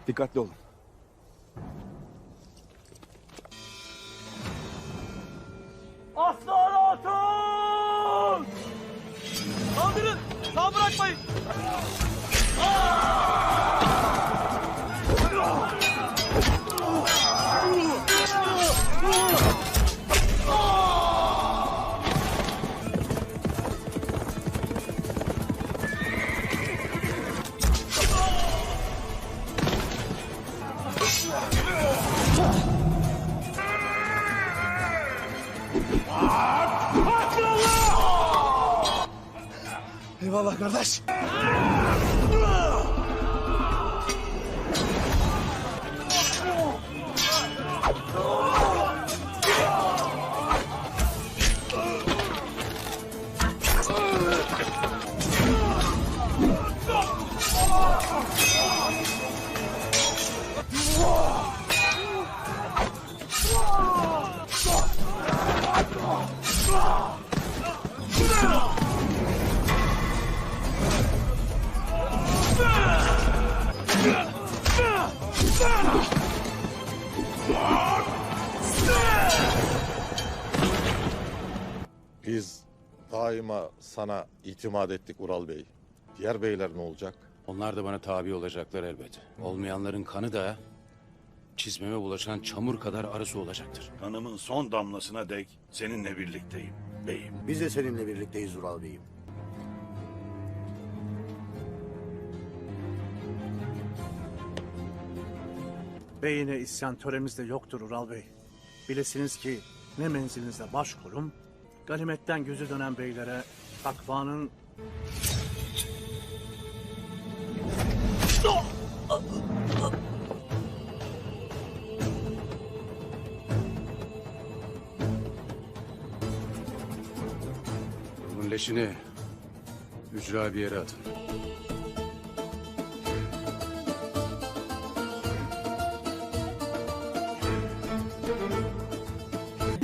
Dikkatli olun. Aslan Hatun! Kaldırın! Sağ bırakmayın! Eyvallah kardeş. Biz daima sana itimat ettik Ural Bey. Diğer beyler ne olacak? Onlar da bana tabi olacaklar elbet. Olmayanların kanı da çizmeme bulaşan çamur kadar arısı olacaktır. Kanımın son damlasına dek seninle birlikteyim beyim. Biz de seninle birlikteyiz Ural Bey'im. Beyine isyan töremizde yoktur Ural Bey. Bilesiniz ki ne menzilinizde başkolum, ganimetten gözü dönen beylere takvanın... Bunun leşini ücra bir yere atın.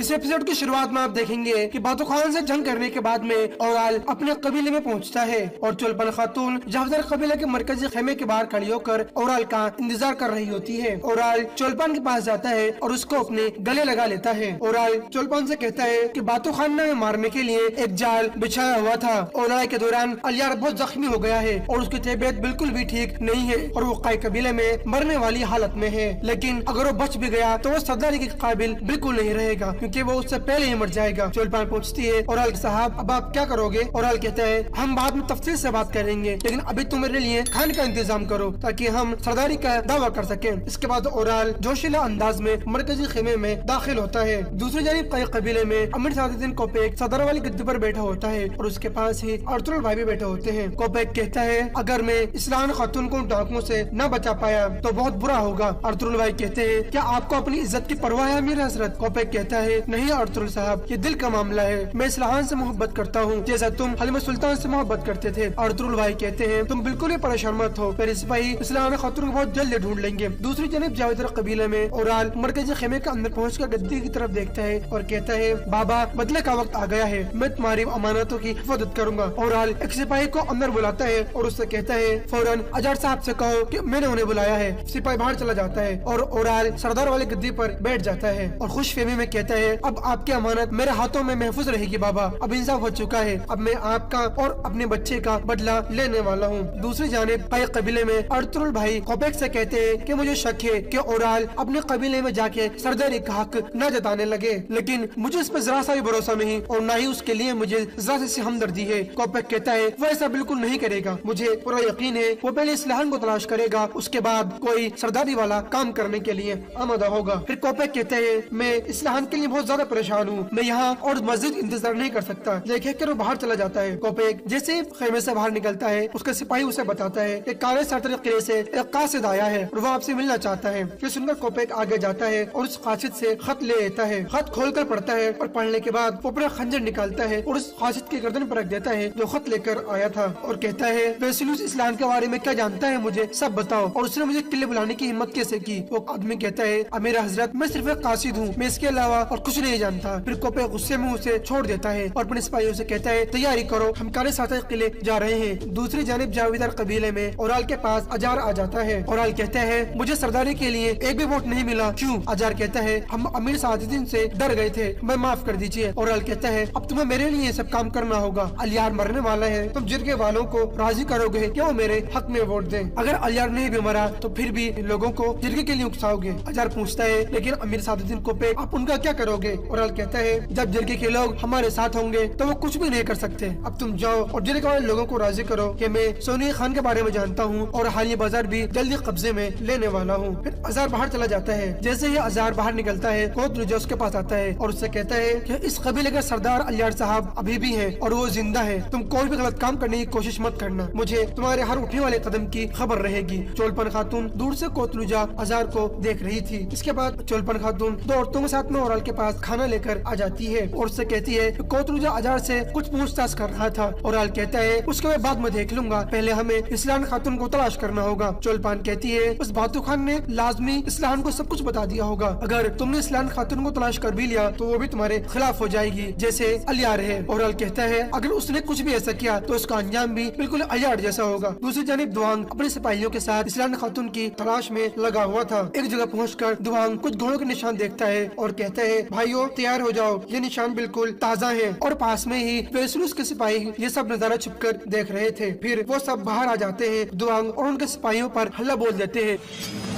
इस episode की शुरुआत में आप देखेंगे कि बातो खान से जंग करने के बाद में औराल अपने कबीले में पहुंचता है और चुलपन खातून जाफदर कबीले के मरकजी खेमे के बाहर खड़ी होकर औराल का इंतजार कर रही होती है। औराल चुलपन के पास जाता है और उसको अपने गले लगा लेता है। औराल चुलपन से कहता है कि बातो खान ने मारने के लिए एक जाल बिछाया हुआ था और लड़ाई के दौरान अलियार बहुत जख्मी हो गया है और उसकी तबीयत बिल्कुल भी ठीक नहीं है और वो काई कबीले में मरने वाली हालत में है। लेकिन अगर वो बच भी गया तो वो सरदारी के काबिल बिल्कुल नहीं रहेगा क्योंकि वो उससे पहले ही मर जाएगा। चुलपन पूछती है औराल साहब अब आप क्या करोगे? औराल कहता है हम बाद में तफसील से बात करेंगे लेकिन अभी तुम मेरे लिए खाने का इंतजाम करो ताकि हम सरदारी का दावा कर सकें। इसके बाद औराल जोशीला अंदाज में मरकजी खेमे में दाखिल होता है। दूसरी जानिब कई कबीले में अमीर सादुद्दीन कोपेक सदर वाली गद्दी पर बैठा होता है और उसके पास ही अर्तुगरुल भाई भी बैठे होते हैं। कोपेक कहता है अगर मैं इस्लान खातून को डाकुओं से न बचा पाया तो बहुत बुरा होगा। अर्तुगरुल भाई कहते हैं क्या आपको अपनी इज्जत की परवाह है अमीर हजरत? कोपेक कहता है नहीं अर्तुगरुल साहब ये दिल का मामला है, मैं इस्लान से मोहब्बत करता हूँ जैसा तुम हलीमा सुल्तान से मोहब्बत करते थे। अर्तुगरुल भाई कहते हैं तुम बिल्कुल भी परेशान मत हो, मेरे सिपाही इस्लान खातून को बहुत जल्द ढूंढ लेंगे। दूसरी जानिब जावेदर कबीले में औराल मरकजी खेमे के अंदर पहुँचकर गद्दी की तरफ देखता है और कहता है बाबा बदले का वक्त आ गया है, मैं तुम्हारी अमानतों की हिफाजत करूंगा। औराल एक सिपाही को अंदर बुलाता है और उससे कहता है फौरन अजहर साहब से कहो कि मैंने उन्हें बुलाया है। सिपाही बाहर चला जाता है और औराल सरदार वाली गद्दी पर बैठ जाता है और खुश फहमी में कहता है अब आपकी अमानत मेरे हाथों में महफूज रहेगी बाबा, अब इंसाफ हो चुका है, अब मैं आपका और अपने बच्चे का बदला लेने वाला हूँ। दूसरी जानिब कई कबीले में अर्तुगरुल भाई कोपेक से कहते हैं कि मुझे शक है कि औराल अपने कबीले में जाके सरदारी का हक न जताने लगे, लेकिन मुझे इस पर जरा सा भी भरोसा नहीं और न ही उसके लिए मुझे जरा सी हमदर्दी है। कोपेक कहता है वो ऐसा बिल्कुल नहीं करेगा, मुझे पूरा यकीन है वो पहले इस्लान को तलाश करेगा उसके बाद कोई सरदारी वाला काम करने के लिए आमादा होगा। फिर कोपेक कहते हैं मैं इस्लान के लिए बहुत ज्यादा परेशान हूँ, मैं यहाँ और मस्जिद इंतजार नहीं कर सकता। देखे कर वो बाहर चला जाता है। कोपेक जैसे खेमे से बाहर निकलता है उसका सिपाही उसे बताता है कि काले सरदार किले से एक कासिद आया है और वो आपसे मिलना चाहता है। फिर सुनकर कोपेक आगे जाता है और उस कासिद से खत ले लेता है। खत खोलकर पढ़ता है और पढ़ने के बाद वो अपना खंजर निकालता है और उस कासिद की गर्दन पर रख देता है जो खत लेकर आया था और कहता है वेसिलुस इस्लाम के बारे में क्या जानता है मुझे सब बताओ और उसने मुझे किले बुलाने की हिम्मत कैसे की? वो आदमी कहता है अमीर हजरत मैं सिर्फ एक कासिद हूँ, मैं इसके अलावा और कुछ नहीं जानता। फिर कोपे गुस्से में उसे छोड़ देता है और अपने सिपाहियों से कहता है तैयारी करो, हम काले साथ किले जा रहे हैं। दूसरी जानिब जावेदार कबीले में ओराल के पास अजार आ जाता है। ओराल कहता है मुझे सरदारी के लिए एक भी वोट नहीं मिला। क्यों? अजार कहता है हम अमीर सादुद्दीन से डर गए थे, मैं माफ कर दीजिए। ओराल कहता है अब तुम्हें मेरे लिए सब काम करना होगा, अलियार मरने वाला है, तुम जिरगे वालों को राजी करोगे कि वो मेरे हक में वोट दें। अगर अलियार नहीं भी मरा तो फिर भी लोगों को जिरगे के लिए उकसाओगे। अजार पूछता है लेकिन अमीर सादुद्दीन कोपे आप उनका क्या करोगे? ओराल कहता है जब जिरगे के लोग हमारे साथ होंगे तो वो कुछ भी नहीं कर सकते। अब तुम जाओ और जिरगे वाले लोगों को राजी करो कि मैं सोनी खान के बारे में जानता हूँ और हालिया बाजार भी जल्दी कब्जे में लेने वाला हूँ। फिर अजार बाहर चला जाता है। जैसे ही अजार बाहर निकलता है कोतलुजा उसके पास आता है और उससे कहता है कि इस कबीले के सरदार अलियार साहब अभी भी हैं और वो जिंदा है, तुम कोई भी गलत काम करने की कोशिश मत करना, मुझे तुम्हारे हर उठने वाले कदम की खबर रहेगी। चोलपन खातून दूर से कोतलुजा अजार को देख रही थी। इसके बाद चोलपन खातून दो औरतों के साथ में ओराल के पास खाना लेकर आ जाती है और उससे कहती है कि कोतलुजा अजार से कुछ पूछताछ कर रहा था। ओराल कहता है उसके मैं बाद में देख लूंगा, पहले हमें इस्लान खातून को तलाश करना होगा। चोलपान कहती है उस बातू खान ने लाजमी इस्लान को सब कुछ बता दिया होगा, अगर तुमने इस्लान खातून को तलाश कर भी लिया तो वो भी तुम्हारे खिलाफ हो जाएगी जैसे अलियार है। ओराल कहता है अगर उसने कुछ भी ऐसा किया तो उसका अंजाम भी बिल्कुल अलियार जैसा होगा। दूसरी जानिब दुआंग अपने सिपाहियों के साथ इस्लान खातून की तलाश में लगा हुआ था। एक जगह पहुंचकर दुआंग कुछ घोड़ों के निशान देखता है और कहता है भाइयों तैयार हो जाओ, ये निशान बिल्कुल ताज़ा है। और पास में ही वेसलूस के सिपाही ये सब नजारा छुपकर देख रहे थे। फिर वो सब बाहर आ जाते हैं। दुआंग और उनके सिपाहियों पर हल्ला बोल देते हैं।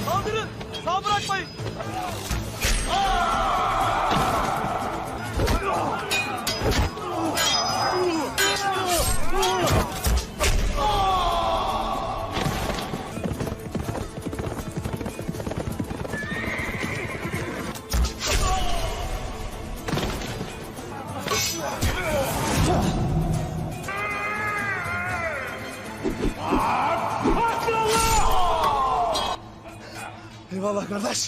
Kaldırın. Sağ bırakmayın. Eyvallah kardeş.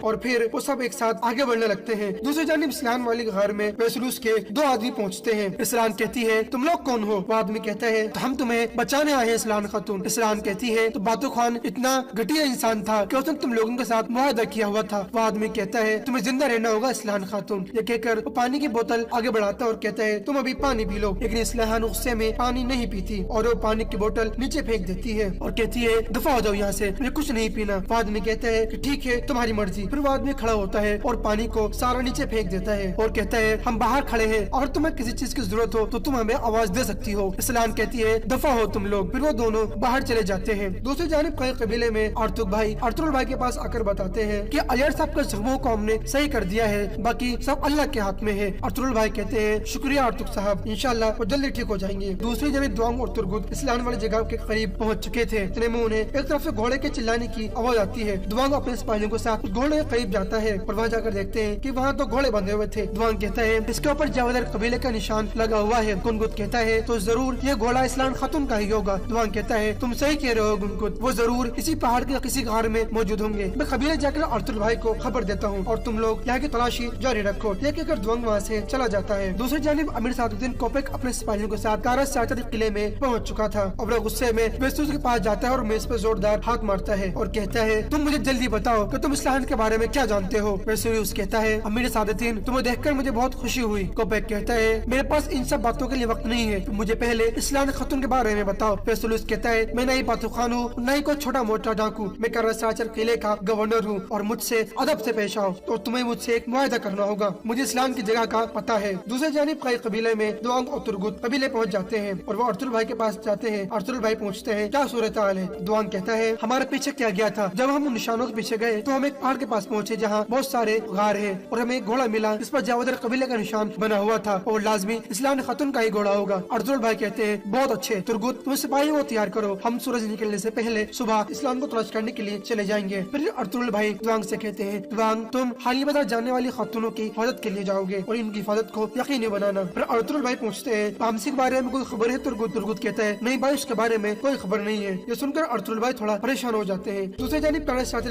और फिर वो सब एक साथ आगे बढ़ने लगते हैं। दूसरी जानिब इस्लान वाली घर में वेसलूस के दो आदमी पहुंचते हैं। इस्लान कहती है तुम लोग कौन हो? वो आदमी कहता है तो हम तुम्हें बचाने आए हैं इस्लान खातून। इस्लान कहती है तो बातू खान इतना घटिया इंसान था कि उसने तुम लोगों के साथ मुआहदा किया हुआ था। वो आदमी कहता है तुम्हें जिंदा रहना होगा इस्लान खातून। ये कहकर वो पानी की बोतल आगे बढ़ाता और कहता है तुम अभी पानी पी लो। लेकिन इस्लान गुस्से में पानी नहीं पीती और वो पानी की बोतल नीचे फेंक देती है और कहती है दफा हो जाओ यहाँ से, मुझे कुछ नहीं पीना। वो आदमी कहता है कि ठीक है तुम्हारी मर्जी। फिर वो आदमी खड़ा होता है और पानी को सारा नीचे फेंक देता है और कहता है हम बाहर खड़े हैं और तुम्हें किसी चीज की जरूरत हो तो तुम हमें आवाज दे सकती हो। इस्लान कहती है दफा हो तुम लोग। फिर वो दोनों बाहर चले जाते हैं। दूसरी जानिब कई कबीले में अर्तुग भाई अर्तुल भाई के पास आकर बताते हैं कि अलियार साहब के जख्मों को हमने सही कर दिया है, बाकी सब अल्लाह के हाथ में है। अर्तुल भाई कहते हैं शुक्रिया अर्तुग साहब, इंशाल्लाह वो जल्दी ठीक हो जाएंगे। दूसरी जानिब दुआंग और तुरगुत इस्लान वाली जगह के करीब पहुँच चुके थे। इतने में उन्हें एक तरफ से घोड़े के चिल्लाने की आवाज आती है। दुआंग अपने सिपाहियों के साथ घोड़े के करीब जाता है और वहाँ जाकर देखते हैं कि वहाँ तो घोड़े बंधे हुए थे। दुआंग कहता है इसके ऊपर जावेदार कबीले का निशान लगा हुआ है। गुनगुत कहता है तो जरूर ये घोड़ा इस्लान खातून का ही होगा। दुआंग कहता है तुम सही कह रहे हो गुनगुत, वो जरूर इसी पहाड़ के किसी गार में मौजूद होंगे। मैं कबीले जाकर अर्तुल भाई को खबर देता हूँ और तुम लोग यहाँ की तलाशी जारी रखो। ये कहकर दुआंग वहाँ से चला जाता है। दूसरी जानिब अमीर सादुद्दीन कोपेक अपने सिपाहियों के साथ कारा साचरी किले में पहुँच चुका था और वो गुस्से में वेसलूस के पास जाता है और मेज पे जोरदार हाथ मारता है और कहता है तुम मुझे जल्दी बताओ कि तुम इस्लान के बारे में क्या जानते हो। वेसलूस कहता है अमीर सादुद्दीन तुम्हें देखकर मुझे बहुत खुशी हुई। कोपेक कहता है मेरे पास इन सब बातों के लिए वक्त नहीं है, तुम मुझे पहले इस्लान खातून के बारे में बताओ। वेसलूस कहता है मैं नहीं बातू खान हूँ, न ही कोई छोटा मोटा डाकू, मैं कारा साचर किले का गवर्नर हूँ और मुझसे अदब से पेश आओ तो तुम्हें मुझसे एक मुआहदा करना होगा। मुझे इस्लान की जगह का पता है। दूसरे जानिब कई कबीले में दुआंग और तुरगुत कबीले पहुँच जाते हैं और वो अर्तुल भाई के पास जाते हैं। अर्तुल भाई पूछते हैं क्या सूरत हाल है? दुआंग कहता है हमारे पीछे क्या गया था, जब हम उन निशानों के पीछे गए तो हम एक पहाड़ के पास पास पहुँचे जहाँ बहुत सारे गार है और हमें एक घोड़ा मिला जिस पर जावदर कबीले का निशान बना हुआ था और लाजमी इस्लाम खातून का ही घोड़ा होगा। अर्तुगरुल भाई कहते हैं बहुत अच्छे तुर्गुत, तुम सिपाही को तैयार करो, हम सूरज निकलने से पहले सुबह इस्लाम को तलाश करने के लिए चले जाएंगे। फिर अर्तुगरुल भाई दुआंग से कहते हैं दुआंग तुम हाली बाजार जाने वाली खातूनों की हिफाजत के लिए जाओगे और इनकी हिफाजत को यकीनी बनाना। फिर अर्तुगरुल भाई पूछते हैं पामसी के बारे में कोई खबर है? तुर्गुत कहता है नहीं भाई उसके बारे में कोई खबर नहीं है। ये सुनकर अर्तुगरुल भाई थोड़ा परेशान हो जाते हैं। दूसरी जानिब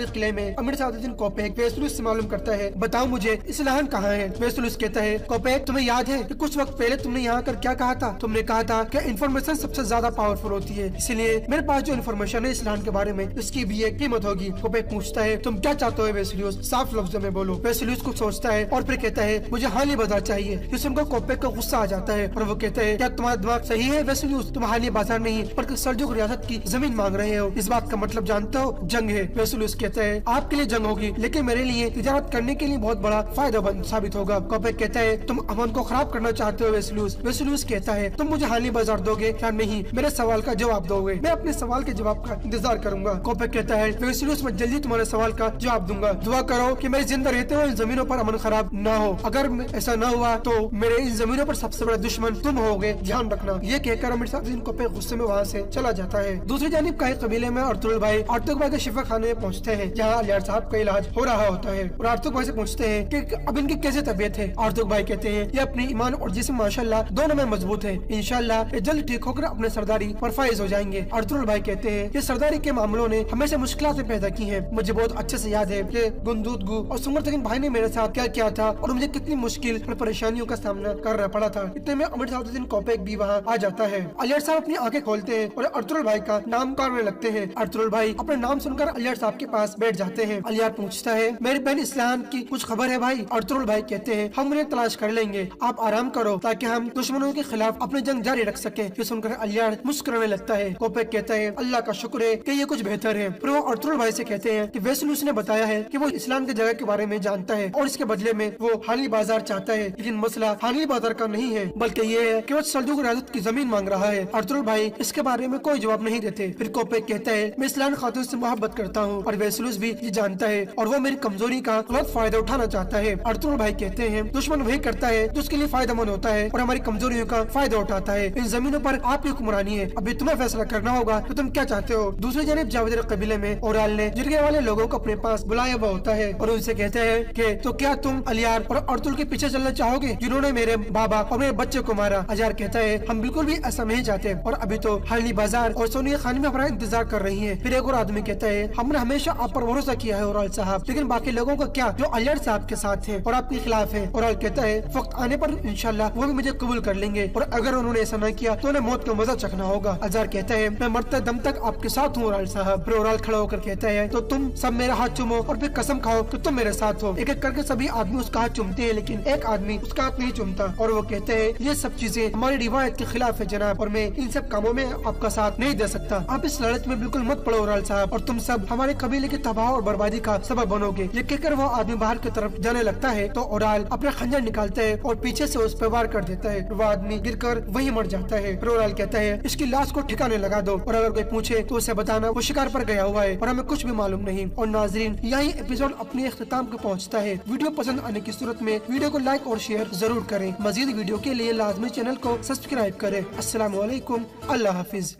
किले में अमीर सादुद्दीन कोपेक वेसलुस से मालूम करता है बताओ मुझे इस्लान कहाँ है? वेसलुस कहता है कोपेक तुम्हें याद है कि कुछ वक्त पहले तुमने यहाँ कर क्या कहा था? तुमने कहा था कि इन्फॉर्मेशन सबसे ज्यादा पावरफुल होती है, इसलिए मेरे पास जो इन्फॉर्मेशन है इस्लान के बारे में उसकी भी एक कीमत होगी। कोपेक पूछता है तुम क्या चाहते हो वेसलुस? साफ लफ्जों में बोलो। वेसलुस कुछ सोचता है और फिर कहता है मुझे हाली बाजार चाहिए। ये सुनकर कोपेक को गुस्सा आ जाता है और वो कहता है क्या तुम्हारा दिमाग सही है वेसलुस? तुम हाली बाजार नहीं बल्कि सल्जुक रियासत की जमीन मांग रहे हो, इस बात का मतलब जानते हो? जंग है। वेसलुस कहता है आपके लिए जंग होगी लेकिन मेरे लिए तिजारत करने के लिए बहुत बड़ा फायदा साबित होगा। कोपेक कहता है तुम अमन को खराब करना चाहते हो वेसलुस? वेसलुस कहता है तुम मुझे हाली बाजार दोगे या नहीं? मेरे सवाल का जवाब दोगे? मैं अपने सवाल के जवाब का इंतजार करूंगा। कोपेक कहता है वेसलुस मैं जल्दी तुम्हारे सवाल का जवाब दूंगा, दुआ करो कि मेरे जिंदा रहते हुए इन जमीनों पर अमन खराब न हो। अगर ऐसा न हुआ तो मेरे इन जमीनों पर सबसे बड़ा दुश्मन तुम होगे, ध्यान रखना। ये कहकर अमीर सादुद्दीन कोपेक गुस्से में वहाँ से चला जाता है। दूसरी जानिब काई कबीले में अर्तुगरुल भाई के शिफा खाने में पहुँचते हैं जहाँ अलियार साहब का इलाज हो रहा होता है और अर्तुग भाई से पूछते हैं कि अब इनकी कैसे तबीयत है? अर्तुग भाई कहते हैं ये अपनी ईमान और जिस्म माशाल्लाह दोनों में मजबूत है, इंशाल्लाह ये जल्द ठीक होकर अपने सरदारी पर फाइज हो जाएंगे। अर्तुगरुल भाई कहते हैं ये सरदारी के मामलों ने हमेशा मुश्किलातें पैदा की हैं, मुझे बहुत अच्छे से याद है कि गुंदूदगु और सुमरतगिन भाई ने मेरे साथ क्या किया था और मुझे कितनी मुश्किल और परेशानियों का सामना करना पड़ा था। इतने में अमीर सादुद्दीन कोपेक भी वहाँ आ जाता है। अलियार साहब अपनी आंखें खोलते हैं और अर्तुगरुल भाई का नाम करने लगते हैं। अर्तुगरुल भाई अपने नाम सुनकर अलियार साहब के पास बैठ जाते हैं। अलियार पूछता है मेरी बहन इस्लान की कुछ खबर है भाई? अर्तुगरुल भाई कहते हैं हम उन्हें तलाश कर लेंगे, आप आराम करो ताकि हम दुश्मनों के खिलाफ अपनी जंग जारी रख सकें। ये सुनकर अलियार मुस्कुराने लगता है। कोपेक कहता है अल्लाह का शुक्र है कि ये कुछ बेहतर है। फिर वो अर्तुगरुल भाई से कहते हैं कि वेसलुस ने बताया है कि वो इस्लाम की जगह के बारे में जानता है और इसके बदले में वो हाली बाजार चाहता है, लेकिन मसला हाली बाजार का नहीं है बल्कि ये है कि वो सल्जुक रियासत की जमीन मांग रहा है। अर्तुगरुल भाई इसके बारे में कोई जवाब नहीं देते। फिर कोपेक कहता है मैं इस्लाम खातून से मोहब्बत करता हूँ और वेसलुस भी ये जानता है और वो मेरी कमजोरी का गलत फायदा उठाना चाहता है। अर्तुगरुल भाई कहते हैं दुश्मन वही करता है जो उसके लिए फायदा मंद होता है और हमारी कमजोरियों का फायदा उठाता है। इन जमीनों पर आपकी हुक्मरानी है, अभी तुम्हें फैसला करना होगा तो तुम क्या चाहते हो। दूसरी जानिब जावेदर कबीले में ओराल ने जिरगे वाले लोगों को अपने पास बुलाया हुआ होता है और उनसे कहते हैं कि तो क्या तुम अलियार और अर्तुगरुल के पीछे चलना चाहोगे जिन्होंने मेरे बाबा और मेरे बच्चे को मारा? अलियार कहता है हम बिल्कुल भी ऐसा नहीं चाहते और अभी तो हाली बाजार और सोनिया खान में हमारा इंतजार कर रही है। फिर एक और आदमी कहता है हमने हमेशा आप पर भरोसा किया है ओराल साहब, लेकिन बाकी लोगों का क्या जो अलियार साहब के साथ है और आपके खिलाफ है? ओराल कहता है वक्त आने पर इंशाल्लाह वो भी मुझे कबूल कर लेंगे और अगर उन्होंने ऐसा न किया तो उन्हें मौत का मजा चखना होगा। अजहर कहता है मैं मरते दम तक आपके साथ हूँ ओराल साहब। फिर ओराल खड़ा होकर कहता है तो तुम सब मेरा हाथ चूमो और फिर कसम खाओ कि तुम मेरे साथ हो। एक एक करके सभी आदमी उसका हाथ चूमते हैं लेकिन एक आदमी उसका हाथ नहीं चूमता और वो कहते हैं ये सब चीजें हमारी रिवायत के खिलाफ है जनाब और मैं इन सब कामों में आपका साथ नहीं दे सकता। आप इस लड़ाई में बिल्कुल मत पड़ो ओराल साहब और तुम सब हमारे कबीले की तबाह और बर्बादी का सबब बनोगे। ये कहकर वो आदमी बाहर की तरफ जाने लगता है तो ओराल अपना खंजर निकालता है और पीछे से उस पर वार कर देता है। वो आदमी गिरकर वहीं मर जाता है। फिर ओराल कहता है इसकी लाश को ठिकाने लगा दो और अगर कोई पूछे तो उसे बताना वो शिकार पर गया हुआ है और हमें कुछ भी मालूम नहीं। और नाजरीन यही एपिसोड अपने इख्तिताम को पहुंचता है। वीडियो पसंद आने की सूरत में वीडियो को लाइक और शेयर जरूर करें। मजीद वीडियो के लिए लाजमी चैनल को सब्सक्राइब करें। अस्सलाम वालेकुम, अल्लाह हाफिज।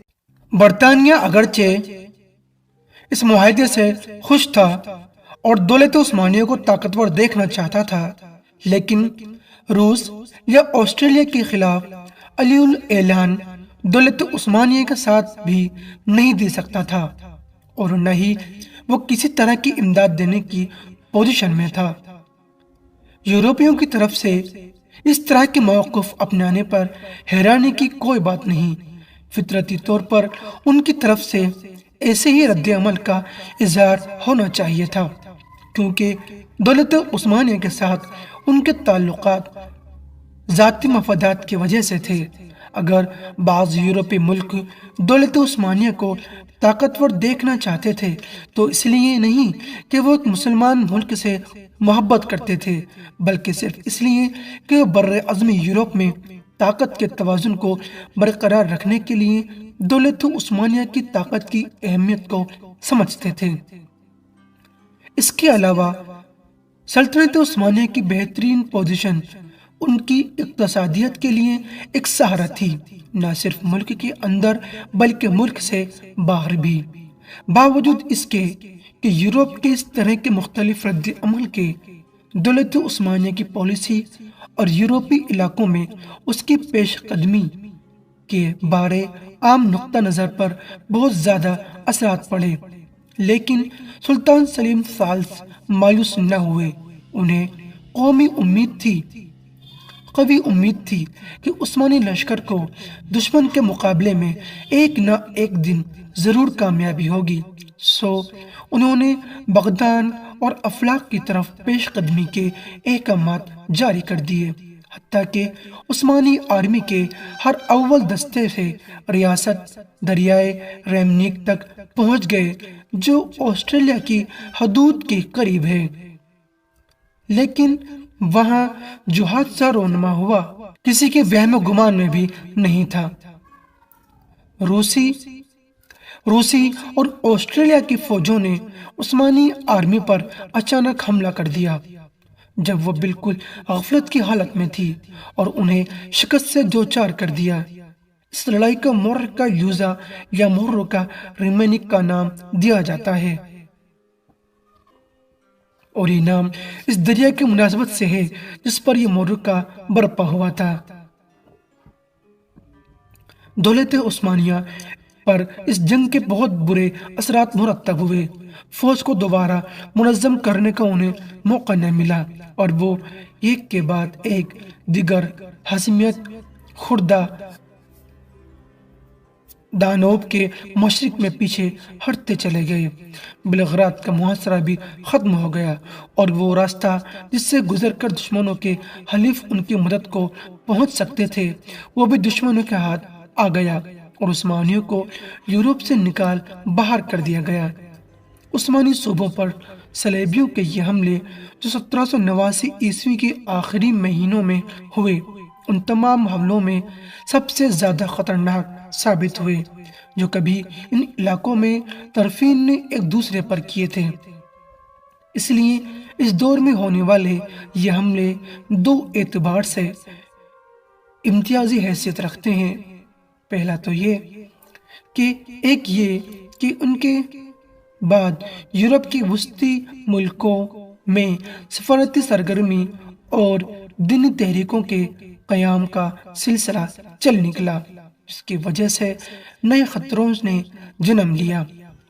बरतानिया अगरचे इस मुआहदे से खुश था और दौलत उस्मानिया को ताकतवर देखना चाहता था, लेकिन रूस या ऑस्ट्रेलिया के खिलाफ अलीउल ऐलान दौलत उस्मानिया का साथ भी नहीं दे सकता था और न ही वो किसी तरह की इमदाद देने की पोजीशन में था। यूरोपियों की तरफ से इस तरह के मौक़िफ़ अपनाने पर हैरानी की कोई बात नहीं। फितरती तौर पर उनकी तरफ से ऐसे ही रद्द अमल का इजहार होना चाहिए था, क्योंकि दौलत उस्मानिया के साथ उनके ताल्लुकात ज़ाती मफादात की वजह से थे। अगर बाज़ यूरोपीय मुल्क दौलत उस्मानिया को ताकतवर देखना चाहते थे तो इसलिए नहीं कि वो एक मुसलमान मुल्क से मोहब्बत करते थे, बल्कि सिर्फ इसलिए कि वो बर्रे अज़मी यूरोप में ताकत के तवाज़ुन को बरकरार रखने के लिए दौलत उस्मानिया की ताकत की अहमियत को समझते थे। इसके अलावा سلطنت عثمانیہ کی بہترین پوزیشن ان کی اقتصادیت کے لیے ایک سہارا تھی، نہ صرف ملک کے اندر بلکہ ملک سے باہر بھی۔ باوجود اس کے کہ یورپ کے اس طرح کے مختلف رد عمل کے، دولت عثمانیہ کی پالیسی اور یورپی علاقوں میں اس کی پیش قدمی کے بارے عام نقطہ نظر پر بہت زیادہ اثرات پڑے، لیکن سلطان سلیم ثالث مایوس نہ ہوئے۔ انہیں قوی امید تھی کہ عثمانی لشکر کو دشمن کے مقابلے میں ایک نہ ایک دن ضرور کامیابی ہوگی، سو انہوں نے بغداد اور افلاق کی طرف پیش قدمی کے احکامات جاری کر دیے، حتیٰ کہ عثمانی آرمی کے ہر اول دستے سے ریاست دریائے ریمنیک تک پہنچ گئے، جو آسٹریلیا کی حدود کے قریب ہے۔ لیکن وہاں جو حادثہ رونما ہوا کسی کے وہم و گمان میں بھی نہیں تھا۔ روسی اور آسٹریلیا کی فوجوں نے عثمانی آرمی پر اچانک حملہ کر دیا جب وہ بالکل غفلت کی حالت میں تھی، اور انہیں شکست سے دوچار کر دیا۔ اس لڑائی کا محرکہ یوزا یا محرکہ ریمنیک کا نام دیا جاتا ہے، اور یہ نام اس دریا کی مناسبت سے ہے جس پر یہ محرکہ برپا ہوا تھا۔ دولت عثمانیہ پر اس جنگ کے بہت برے اثرات مرتب ہوئے۔ فوج کو دوبارہ منظم کرنے کا انہیں موقع نہ ملا، اور وہ ایک کے بعد ایک دیگر ہزیمت خوردہ دانوب کے مشرق میں پیچھے ہٹتے چلے گئے۔ بلغراد کا محاصرہ بھی ختم ہو گیا، اور وہ راستہ جس سے گزر کر دشمنوں کے حلیف ان کی مدد کو پہنچ سکتے تھے وہ بھی دشمنوں کے ہاتھ آ گیا، اور عثمانیوں کو یورپ سے نکال باہر کر دیا گیا۔ عثمانی صوبوں پر صلیبیوں کے یہ حملے جو 1789 عیسوی کے آخری مہینوں میں ہوئے، ان تمام حملوں میں سب سے زیادہ خطرناک ثابت ہوئے جو کبھی ان علاقوں میں طرفین نے ایک دوسرے پر کیے تھے۔ اس لیے اس دور میں ہونے والے یہ حملے دو اعتبار سے امتیازی حیثیت رکھتے ہیں۔ پہلا تو یہ کہ ان کے بعد یورپ کے وسطی ملکوں میں سفارتی سرگرمی اور دینی تحریکوں کے قیام کا سلسلہ چل نکلا، جس کی وجہ سے نئے خطروں نے جنم لیا،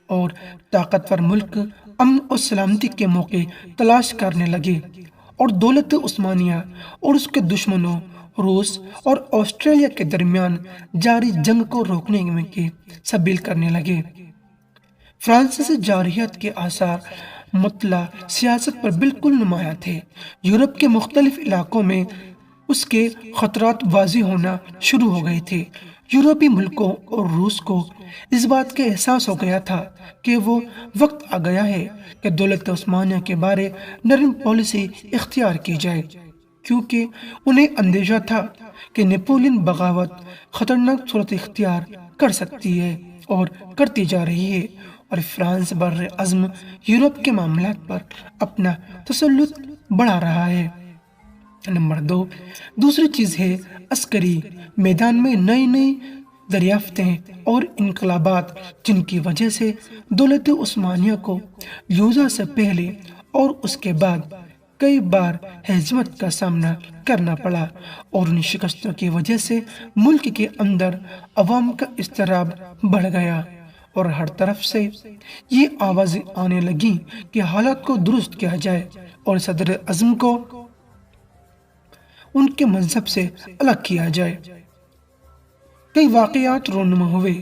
اور طاقتور ملک امن اور سلامتی کے موقع تلاش کرنے لگے، اور دولت عثمانیہ اور اس کے دشمنوں روس اور آسٹریلیا کے درمیان جاری جنگ کو روکنے میں کے سبیل کرنے لگے۔ فرانسیسی جارحیت کے آثار مطلع سیاست پر بالکل نمایاں تھے۔ یورپ کے مختلف علاقوں میں اس کے خطرات واضح ہونا شروع ہو گئے تھے۔ یورپی ملکوں اور روس کو اس بات کا احساس ہو گیا تھا کہ وہ وقت آ گیا ہے کہ دولت عثمانیہ کے بارے نرم پالیسی اختیار کی جائے، کیونکہ انہیں اندیشہ تھا کہ نیپولین بغاوت خطرناک صورت اختیار کر سکتی ہے اور کرتی جا رہی ہے، اور فرانس بر عظم یورپ کے معاملات پر اپنا تسلط بڑھا رہا ہے۔ نمبر 2، دوسری چیز ہے عسکری میدان میں نئی دریافتیں اور انقلابات، جن کی وجہ سے دولت عثمانیہ کو یوزا سے پہلے اور اس کے بعد کئی بار ہزیمت کا سامنا کرنا پڑا، اور ان شکستوں کی وجہ سے ملک کے اندر عوام کا اضطراب بڑھ گیا، اور ہر طرف سے یہ آوازیں آنے لگیں کہ حالات کو درست کیا جائے اور صدر اعظم کو ان کے مذہب سے الگ کیا جائے۔ کئی واقعات رونما ہوئے،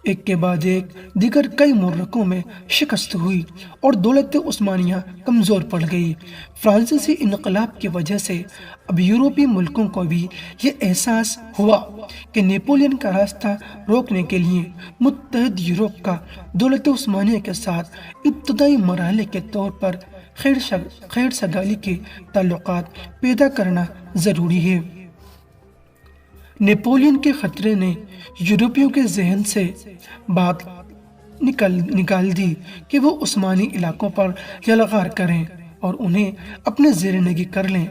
ایک کے بعد ایک دیگر کئی محرکوں میں شکست ہوئی، اور دولت عثمانیہ کمزور پڑ گئی۔ فرانسیسی انقلاب کی وجہ سے اب یورپی ملکوں کو بھی یہ احساس ہوا کہ نیپولین کا راستہ روکنے کے لیے متحد یورپ کا دولت عثمانیہ کے ساتھ ابتدائی مرحلے کے طور پر خیر سگالی کے تعلقات پیدا کرنا ضروری ہے۔ نیپولین کے خطرے نے یورپیوں کے ذہن سے بات نکال دی کہ وہ عثمانی علاقوں پر یلغار کریں، اور انہیں اپنے زیر نگی کر لیں۔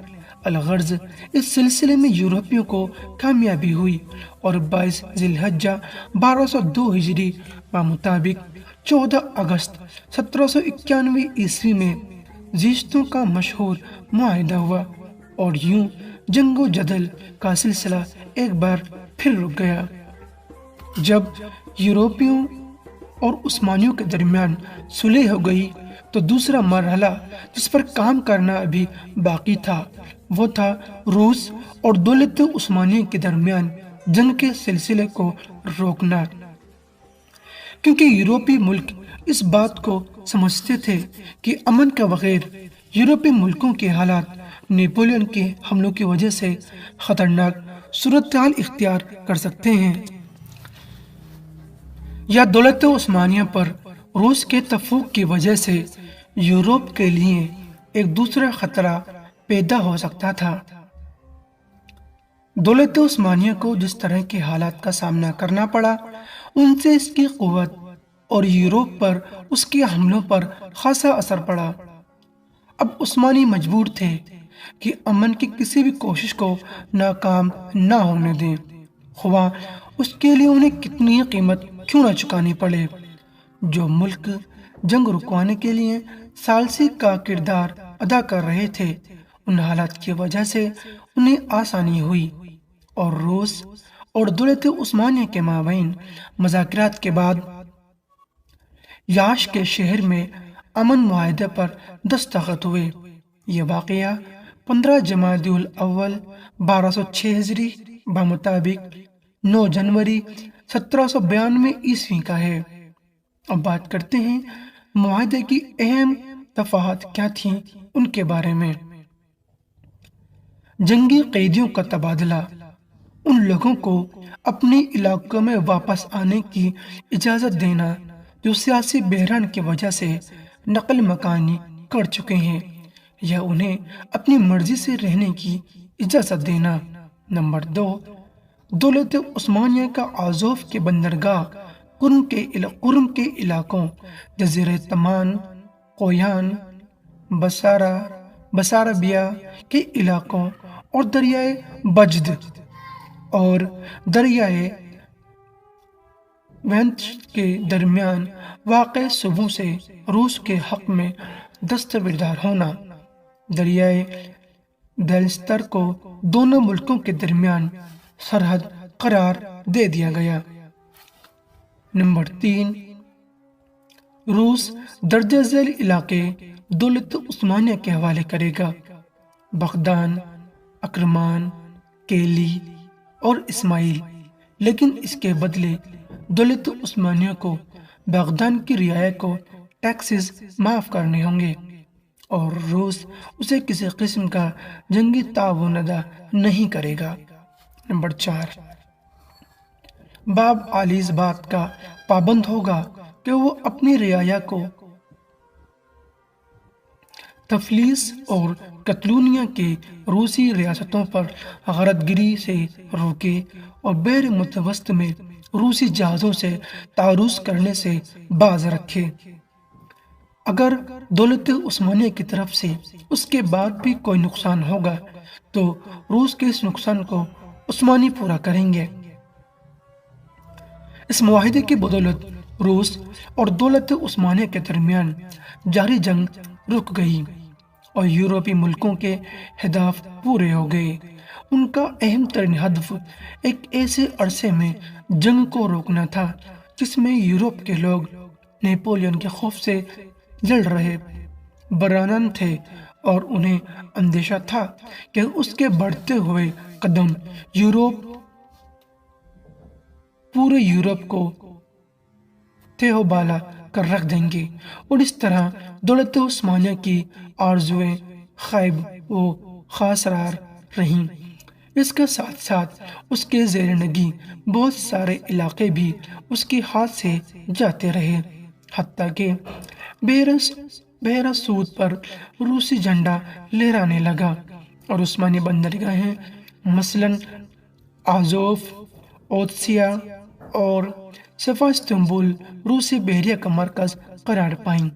الغرض اس سلسلے میں یورپیوں کو کامیابی ہوئی اور 22 ذی الحجہ 1202 ہجری بمطابق 14 اگست 1791 عیسوی میں زیشتوں کا مشہور معاہدہ ہوا، اور یوں جنگ و جدل کا سلسلہ ایک بار پھر رک گیا۔ جب یورپیوں اور عثمانیوں کے درمیان صلح ہو گئی تو دوسرا مرحلہ جس پر کام کرنا ابھی باقی تھا وہ تھا روس اور دولت عثمانیہ کے درمیان جنگ کے سلسلے کو روکنا، کیونکہ یورپی ملک اس بات کو سمجھتے تھے کہ امن کے بغیر یورپی ملکوں کے حالات نیپولین کے حملوں کی وجہ سے خطرناک صورتحال اختیار کر سکتے ہیں، یا دولت عثمانیہ پر روس کے تفوق کی وجہ سے یورپ کے لیے ایک دوسرا خطرہ پیدا ہو سکتا تھا۔ دولت عثمانیہ کو جس طرح کے حالات کا سامنا کرنا پڑا ان سے اس کی قوت اور یورپ پر اس کے حملوں پر خاصا اثر پڑا۔ اب عثمانی مجبور تھے کہ امن کی کسی بھی کوشش کو ناکام نہ ہونے دیں، خواہ اس کے لیے انہیں کتنی قیمت کیوں نہ چکانی پڑے۔ جو ملک جنگ رکوانے کے لیے ثالثی کا کردار ادا کر رہے تھے، ان حالات کی وجہ سے انہیں آسانی ہوئی، اور روس اور دولت عثمانیہ کے مابین مذاکرات کے بعد یاش کے شہر میں امن معاہدے پر دستخط ہوئے۔ یہ واقعہ 15 جمادی الاول 1206 ہجری بمطابق 9 جنوری 1792 عیسوی کا ہے۔ اب بات کرتے ہیں معاہدے کی اہم دفعات کیا تھیں ان کے بارے میں۔ جنگی قیدیوں کا تبادلہ، ان لوگوں کو اپنے علاقوں میں واپس آنے کی اجازت دینا جو سیاسی بحران کی وجہ سے نقل مکانی کر چکے ہیں، یا انہیں اپنی مرضی سے رہنے کی اجازت دینا۔ نمبر 2، دولت عثمانیہ کا آزوف کے بندرگاہ قرم کے علاقوں جزیرہ تمان، قویان، بسارابیا کے علاقوں اور دریائے بجد اور دریائے وینچ کے درمیان واقع صوبوں سے روس کے حق میں دستبردار ہونا۔ دریائے دینستر کو دونوں ملکوں کے درمیان سرحد قرار دے دیا گیا۔ نمبر 3، روس درجہ ذیل علاقے دولت عثمانیہ کے حوالے کرے گا۔ بغدان، اکرمان، کیلی اور اسماعیل، لیکن اس کے بدلے دولت عثمانیہ کو بغدان کی رعایا کو ٹیکسز معاف کرنے ہوں گے، اور روس اسے کسی قسم کا جنگی تعاون ادا نہیں کرے گا۔ نمبر 4، باب عالی اس بات کا پابند ہوگا کہ وہ اپنی رعایا کو تفلیس اور کتلونیا کے روسی ریاستوں پر غارت گری سے روکے اور بحر متوسط میں روسی جہازوں سے تعرض کرنے سے باز رکھے۔ اگر دولت عثمانیہ کی طرف سے اس کے بعد بھی کوئی نقصان ہوگا تو روس کے اس نقصان کو عثمانی پورا کریں گے۔ اس معاہدے کی بدولت روس اور دولت عثمانیہ کے درمیان جاری جنگ رک گئی اور یورپی ملکوں کے ہدف پورے ہو گئے۔ ان کا اہم ترین ہدف ایک ایسے عرصے میں جنگ کو روکنا تھا جس میں یورپ کے لوگ نیپولین کے خوف سے جل رہے برانن تھے، اور انہیں اندیشہ تھا کہ اس کے بڑھتے ہوئے قدم پورے یورپ کو تہو بالا کر رکھ دیں گے، اور اس طرح دولت عثمانیہ کی آرزویں خائب و خاسرار رہیں۔ اس کے ساتھ ساتھ اس کے زیر نگی بہت سارے علاقے بھی اس کے ہاتھ سے جاتے رہے، حتیٰ کہ بحیرہ سود پر روسی جھنڈا لہرانے لگا، اور عثمانی بندرگاہیں مثلاً آزوف، اودسیا اور سیواستوپول روسی بحریہ کا مرکز قرار پائیں۔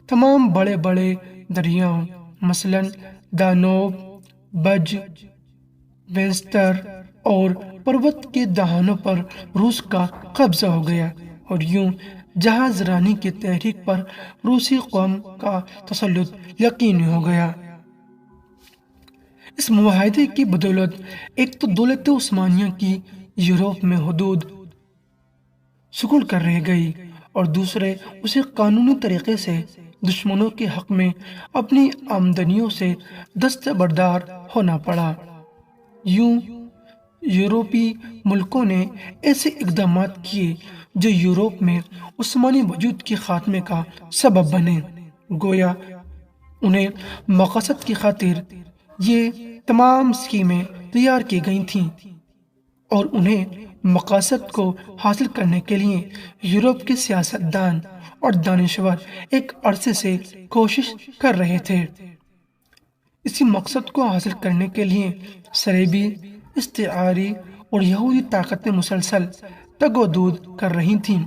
تمام بڑے بڑے दरियाओं मसलन दानोब, बज, वेंस्टर और पर्वत के दहानों पर रूस का कब्जा हो गया और यूं जहाज रानी की तहरीक पर रूसी कौम का तसल्लुत यकीनी हो गया। इस मुआहदे की बदौलत एक तो दौलत उस्मानिया की यूरोप में हुदूद सुकुड़ कर रह गई और दूसरे उसे कानूनी तरीके से दुश्मनों के हक में अपनी आमदनियों से दस्तबरदार होना पड़ा। यूं यूरोपीय मुल्कों ने ऐसे इकदाम किए जो यूरोप में उस्मानी वजूद के खात्मे का सबब बने। गोया उन्हें मकसद की खातिर ये तमाम स्कीमें तैयार की गई थीं और उन्हें मकसद को हासिल करने के लिए यूरोप के सियासतदान और दानिशवर एक अरसे से कोशिश कर रहे थे। इसी मकसद को हासिल करने के लिए सरेबी, इस्तिआरी और यहूदी ताकतें मुसलसल तगोदूद कर रही थीं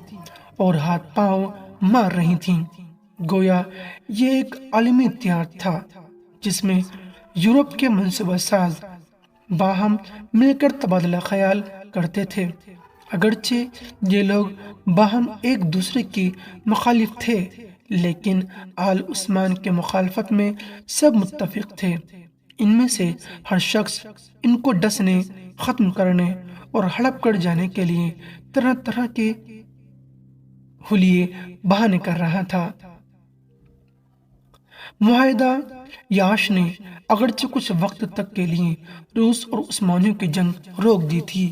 और हाथ पांव मार रही थीं। गोया ये एक आलमी इत्तेहाद था जिसमें यूरोप के मंसूबा साज बाहम मिलकर तबादला ख्याल करते थे। अगरचे ये लोग बाहम एक दूसरे की मुखालिफ थे, लेकिन आल उस्मान के मुखालफत में सब मुत्तफिक थे। इनमें से हर शख्स इनको डसने, खत्म करने और हड़प कर जाने के लिए तरह तरह के हुलिये बहाने कर रहा था। मुआहिदा याश ने अगरचे कुछ वक्त तक के लिए रूस और उस्मानियों की जंग रोक दी थी,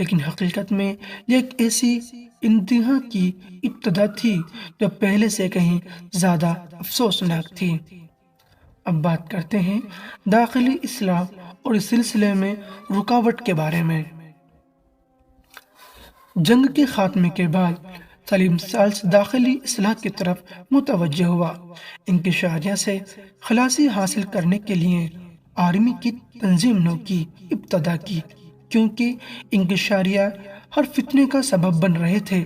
लेकिन हकीकत में यह एक ऐसी इंतहा की इब्तदा थी जो पहले से कहीं ज्यादा अफसोसनाक थी। अब बात करते हैं दाखिली इस्लाह और इस सिलसिले में रुकावट के बारे में। जंग के खात्मे के बाद सलीम साल्स दाखिली इस्लाह की तरफ मुतवज्जह हुआ। इंकिशारिया से खलासी हासिल करने के लिए आर्मी की तंजीम नौ की इब्तदा की, क्योंकि इंकिशारिया हर फितने का सबब बन रहे थे।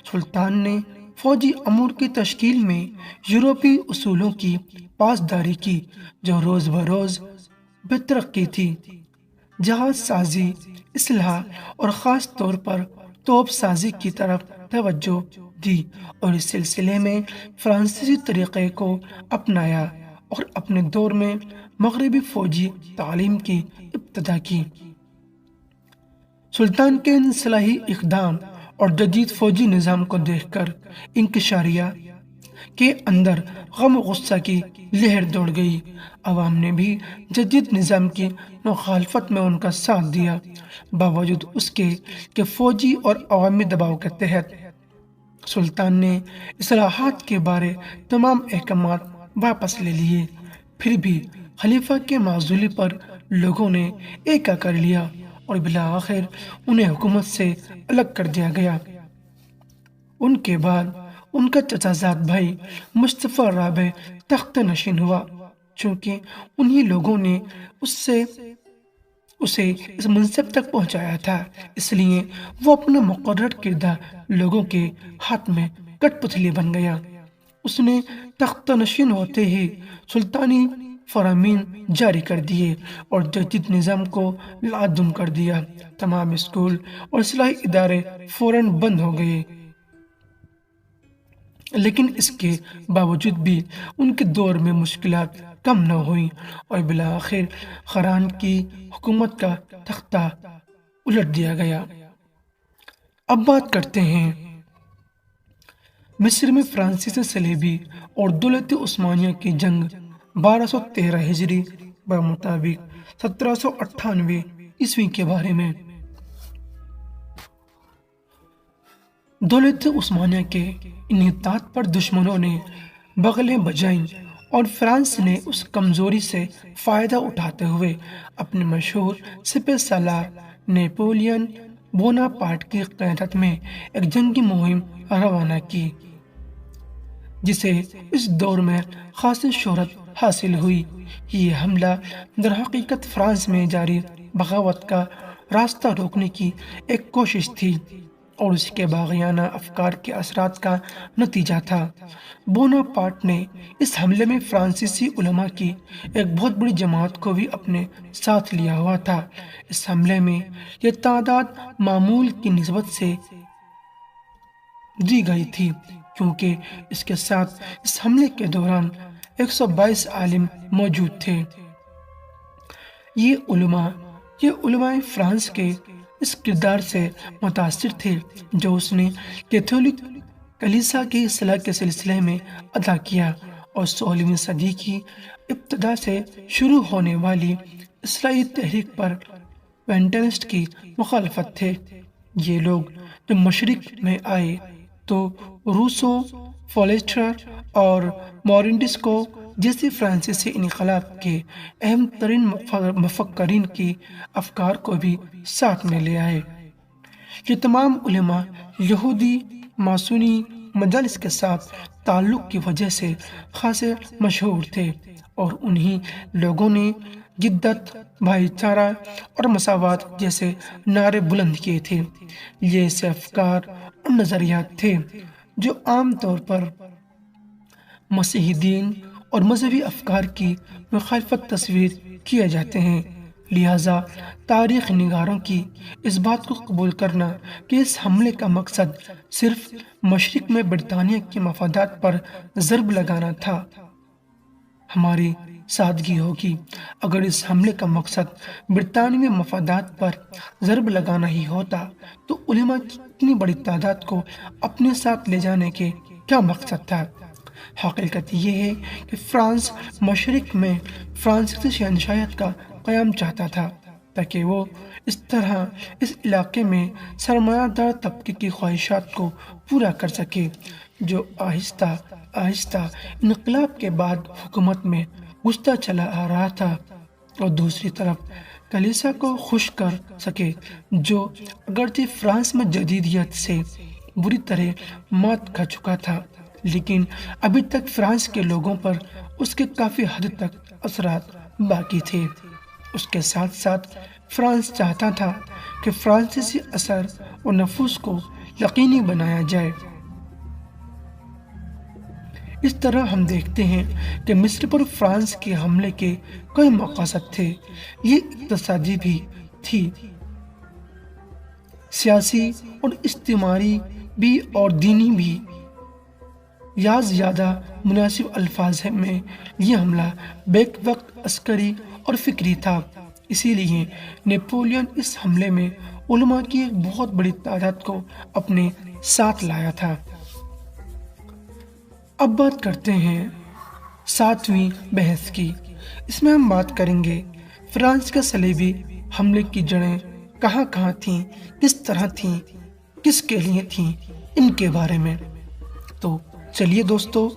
सुल्तान ने फौजी अमूर की तश्कील में यूरोपीय उसूलों की पासदारी की जो रोज बरोज बेतरक्की थी। जहाज साजी, इस्लाह और ख़ास तौर पर तोप साजी की तरफ तवज्जो दी और इस सिलसिले में फ्रांसीसी तरीक़े को अपनाया और अपने दौर में मगरबी फौजी तालीम की इब्तदा की। सुल्तान के इन सलाही इक़दाम और जदीद फौजी निज़ाम को देखकर इंकिशारिया के अंदर गम गुस्सा की लहर दौड़ गई। अवाम ने भी जदीद निज़ाम की मुखालफत में उनका साथ दिया, बावजूद उसके कि फौजी और अवामी दबाव के तहत सुल्तान ने इस्लाहात के बारे तमाम अहकामात वापस ले लिए। फिर भी खलीफा के माजूली पर लोगों ने एका कर लिया और बिला आखिर उन्हें हुकूमत से अलग कर दिया गया। उनके बाद उनका चचाजाद भाई मुस्तफा राबे तख्त नशीन हुआ। चूंकि उन्हीं लोगों ने उसे इस मनसब तक पहुंचाया था, इसलिए वो अपने मुकर्रर किरदा लोगों के हाथ में कठपुतली बन गया। उसने तख्त नशीन होते ही सुल्तानी फरामीन जारी कर दिए और जदीद निज़ाम को लादुम कर दिया। तमाम स्कूल और इस्लाही इदारे फौरन बंद हो गए, लेकिन इसके बावजूद भी उनके दौर में मुश्किलात कम न हुई और बिला आखिर खरान की हुकूमत का तख्ता उलट दिया गया। अब बात करते हैं मिस्र में फ्रांसीसी सलेबी और दौलत उस्मानिया की जंग 1213 हिजरी मुताबिक 1798 ईस्वी के बारे में। दौलत उस्मानिया के इन्हितात पर दुश्मनों ने बगलें बजाईं और फ्रांस ने उस कमजोरी से फायदा उठाते हुए अपने मशहूर सिपह सालार नेपोलियन बोनापार्ट की क़यादत में एक जंगी मुहिम रवाना की, जिसे इस दौर में खासी शोहरत हासिल हुई। ये हमला दरहकीकत फ्रांस में जारी बगावत का रास्ता रोकने की एक कोशिश थी। اور اس کے باغیانہ افکار کے اثرات کا نتیجہ تھا۔ بوناپارٹ نے اس حملے میں فرانسیسی علماء کی ایک بہت بڑی جماعت کو بھی اپنے ساتھ لیا ہوا تھا۔ اس حملے میں یہ تعداد معمول کی نسبت سے دی گئی تھی، کیونکہ اس کے ساتھ اس حملے کے دوران 122 عالم موجود تھے۔ یہ علماء فرانس کے اس کردار سے متاثر تھے جو اس نے کیتھولک کلیسا کی اصلاح کے سلسلے میں ادا کیا، اور 16ویں صدی کی ابتدا سے شروع ہونے والی اصلاحی تحریک پر وینٹنسٹ کی مخالفت تھے۔ یہ لوگ جب مشرق میں آئے تو روسو، فولیسٹر اور مورنٹسکو جیسے فرانسیسی انقلاب کے اہم ترین مفکرین کی افکار کو بھی ساتھ میں لے آئے۔ یہ تمام علماء یہودی ماسونی مجالس کے ساتھ تعلق کی وجہ سے خاصے مشہور تھے، اور انہی لوگوں نے جدت، بھائی چارہ اور مساوات جیسے نعرے بلند کیے تھے۔ یہ ایسے افکار اور نظریات تھے جو عام طور پر مسیحی دین اور مذہبی افکار کی مخالفت تصویر کیے جاتے ہیں۔ لہذا تاریخ نگاروں کی اس بات کو قبول کرنا کہ اس حملے کا مقصد صرف مشرق میں برطانیہ کے مفادات پر ضرب لگانا تھا، ہماری سادگی ہوگی۔ اگر اس حملے کا مقصد برطانوی مفادات پر ضرب لگانا ہی ہوتا تو علماء کی اتنی بڑی تعداد کو اپنے ساتھ لے جانے کے کیا مقصد تھا؟ حقیقت یہ ہے کہ فرانس مشرق میں فرانسیسی شہنشاہیت کا قیام چاہتا تھا، تاکہ وہ اس طرح اس علاقے میں سرمایہ دار طبقے کی خواہشات کو پورا کر سکے، جو آہستہ آہستہ انقلاب کے بعد حکومت میں گھستا چلا آ رہا تھا، اور دوسری طرف کلیسا کو خوش کر سکے، جو اگرچہ فرانس میں جدیدیت سے بری طرح مات کھا چکا تھا، لیکن ابھی تک فرانس کے لوگوں پر اس کے کافی حد تک اثرات باقی تھے۔ اس کے ساتھ ساتھ فرانس چاہتا تھا کہ فرانسیسی اثر و نفوذ کو یقینی بنایا جائے۔ اس طرح ہم دیکھتے ہیں کہ مصر پر فرانس کے حملے کے کئی مقاصد تھے۔ یہ اقتصادی بھی تھی، سیاسی اور اجتماعی بھی، اور دینی بھی، یا زیادہ مناسب الفاظ میں یہ حملہ بیک وقت عسکری اور فکری تھا۔ اسی لیے نیپولین اس حملے میں علماء کی ایک بہت بڑی تعداد کو اپنے ساتھ لایا تھا۔ اب بات کرتے ہیں 7ویں بحث کی۔ اس میں ہم بات کریں گے فرانس کے صلیبی حملے کی جڑیں کہاں کہاں تھیں، کس طرح تھیں، کس کے لیے تھیں، ان کے بارے میں۔ تو چلیے دوستو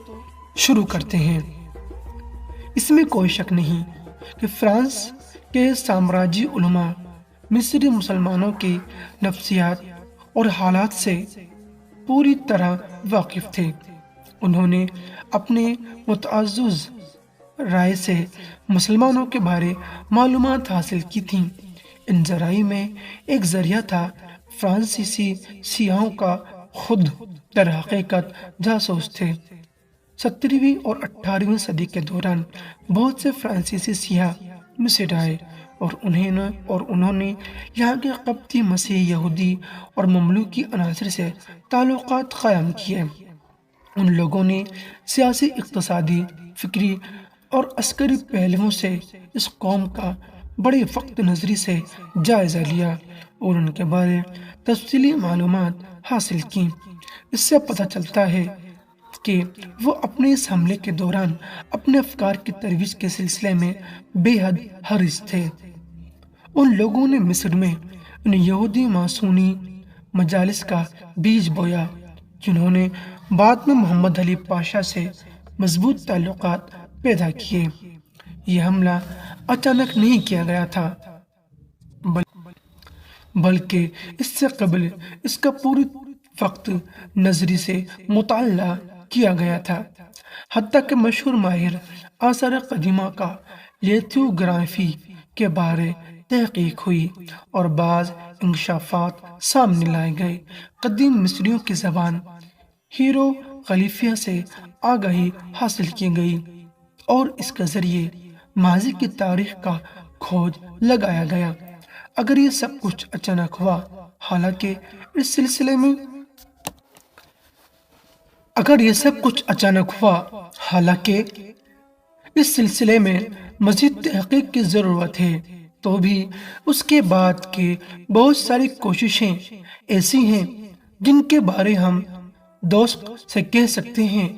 شروع کرتے ہیں۔ اس میں کوئی شک نہیں کہ فرانس کے سامراجی علماء مصری مسلمانوں کی نفسیات اور حالات سے پوری طرح واقف تھے۔ انہوں نے اپنے متعزز رائے سے مسلمانوں کے بارے معلومات حاصل کی تھیں۔ ان ذرائع میں ایک ذریعہ تھا فرانسیسی سیاحوں کا خود در حقیقت جاسوس تھے۔ 17ویں اور 18ویں صدی کے دوران بہت سے فرانسیسی سیاح مصر آئے، اور انہوں نے یہاں کے قبطی، مسیحی، یہودی اور مملوکی عناصر سے تعلقات قائم کیے۔ ان لوگوں نے سیاسی، اقتصادی، فکری اور عسکری پہلوؤں سے اس قوم کا بڑے وقت نظری سے جائزہ لیا اور ان کے بارے تفصیلی معلومات حاصل کی۔ اس سے پتہ چلتا ہے کہ وہ اپنے اس حملے کے دوران اپنے افکار کی ترویج کے سلسلے میں بے حد حریص تھے۔ ان لوگوں نے مصر میں ان یہودی ماسونی مجالس کا بیج بویا، جنہوں نے بعد میں محمد علی پاشا سے مضبوط تعلقات پیدا کیے۔ یہ حملہ اچانک نہیں کیا گیا تھا، بلکہ اس سے قبل اس کا پوری وقت نظری سے مطالعہ کیا گیا تھا، حتیٰ کہ مشہور ماہر آثار قدیمہ کا لیتھیوگرافی کے بارے تحقیق ہوئی اور بعض انکشافات سامنے لائے گئے۔ قدیم مصریوں کی زبان ہیرو غلیفیہ سے آگاہی حاصل کی گئی اور اس کے ذریعے ماضی کی تاریخ کا کھوج لگایا گیا۔ اگر یہ سب کچھ اچانک ہوا، حالانکہ اس سلسلے میں مزید تحقیق کی ضرورت ہے، تو بھی اس کے بعد کے بہت ساری کوششیں ایسی ہیں جن کے بارے ہم دوست سے کہہ سکتے ہیں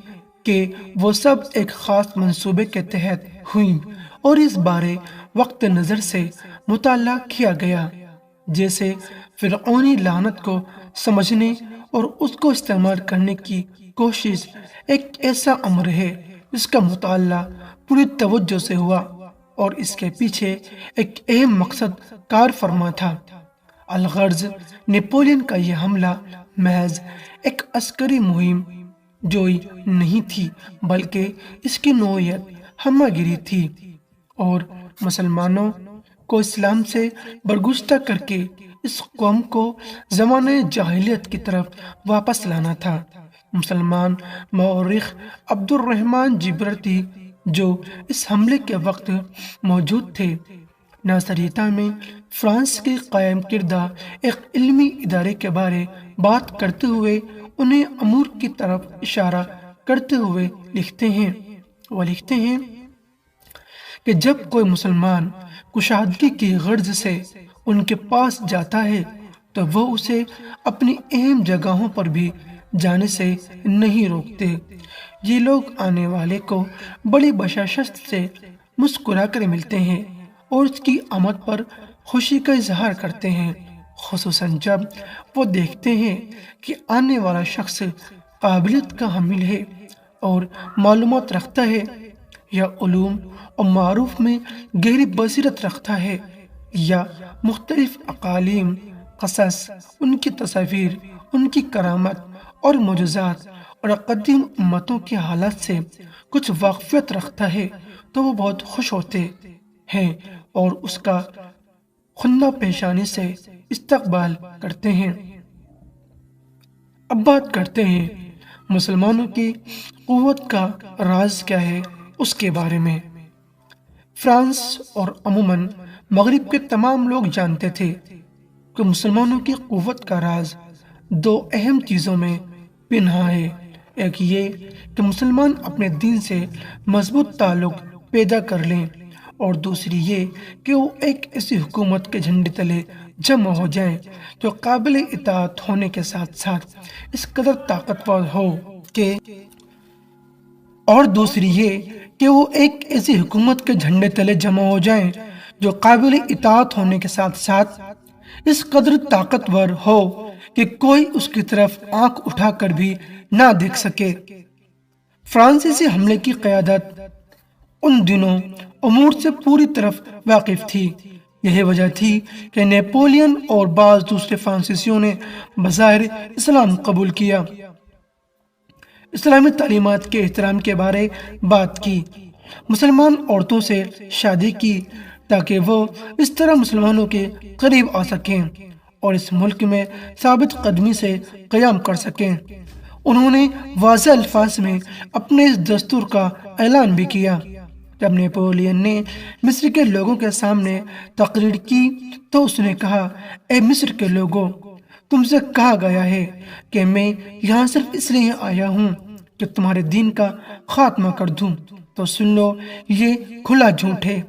کہ وہ سب ایک خاص منصوبے کے تحت ہوئیں اور اس بارے وقت نظر سے مطالعہ کیا گیا۔ جیسے فرعونی لعنت کو سمجھنے اور اس کو استعمال کرنے کی کوشش ایک ایسا امر ہے جس کا مطالعہ پوری توجہ سے ہوا اور اس کے پیچھے ایک اہم مقصد کار فرما تھا۔ الغرض نیپولین کا یہ حملہ محض ایک عسکری مہم جوئی نہیں تھی، بلکہ اس کی نوعیت ہمہ گیری تھی اور مسلمانوں کو اسلام سے برگزیدہ کر کے اس قوم کو زمانہ جاہلیت کی طرف واپس لانا تھا۔ مسلمان مورخ عبد الرحمن جبرتی جو اس حملے کے وقت موجود تھے، ناصریتا میں فرانس کے قائم کردہ ایک علمی ادارے کے بارے بات کرتے ہوئے انہیں امور کی طرف اشارہ کرتے ہوئے لکھتے ہیں کہ جب کوئی مسلمان کشادگی کی غرض سے ان کے پاس جاتا ہے تو وہ اسے اپنی اہم جگہوں پر بھی جانے سے نہیں روکتے۔ یہ لوگ آنے والے کو بڑی بشاشت سے مسکرا کر ملتے ہیں اور اس کی آمد پر خوشی کا اظہار کرتے ہیں، خصوصاً جب وہ دیکھتے ہیں کہ آنے والا شخص قابلیت کا حامل ہے اور معلومات رکھتا ہے یا علوم اور معروف میں گہری بصیرت رکھتا ہے یا مختلف اقالیم، قصص، ان کی تصاویر، ان کی کرامت اور معجزات اور قدیم امتوں کے حالات سے کچھ واقفیت رکھتا ہے، تو وہ بہت خوش ہوتے ہیں اور اس کا خندہ پیشانی سے استقبال کرتے ہیں۔ اب بات کرتے ہیں مسلمانوں کی قوت کا راز کیا ہے اس کے بارے میں۔ فرانس اور عموماً مغرب کے تمام لوگ جانتے تھے کہ مسلمانوں کی قوت کا راز دو اہم چیزوں میں پنہاں ہے۔ ایک یہ کہ مسلمان اپنے دین سے مضبوط تعلق پیدا کر لیں اور دوسری یہ کہ وہ ایک ایسی حکومت کے جھنڈے تلے جمع ہو جائیں جو قابل اطاعت ہونے کے ساتھ ساتھ اس قدر طاقتور ہو کہ کوئی اس کی طرف آنکھ اٹھا کر بھی نہ دیکھ سکے۔ فرانسیسی حملے کی قیادت ان دنوں امور سے پوری طرف واقف تھی۔ یہی وجہ تھی کہ نیپولین اور بعض دوسرے فرانسیسیوں نے بظاہر اسلام قبول کیا، اسلامی تعلیمات کے احترام کے بارے بات کی، مسلمان عورتوں سے شادی کی تاکہ وہ اس طرح مسلمانوں کے قریب آ سکیں اور اس ملک میں ثابت قدمی سے قیام کر سکیں۔ انہوں نے واضح الفاظ میں اپنے اس دستور کا اعلان بھی کیا۔ جب نیپولین نے مصر کے لوگوں کے سامنے تقریر کی تو اس نے کہا، اے مصر کے لوگوں، تم سے کہا گیا ہے کہ میں یہاں صرف اس لیے آیا ہوں کہ تمہارے دین کا خاتمہ کر دوں، تو سن لو یہ کھلا جھوٹ ہے،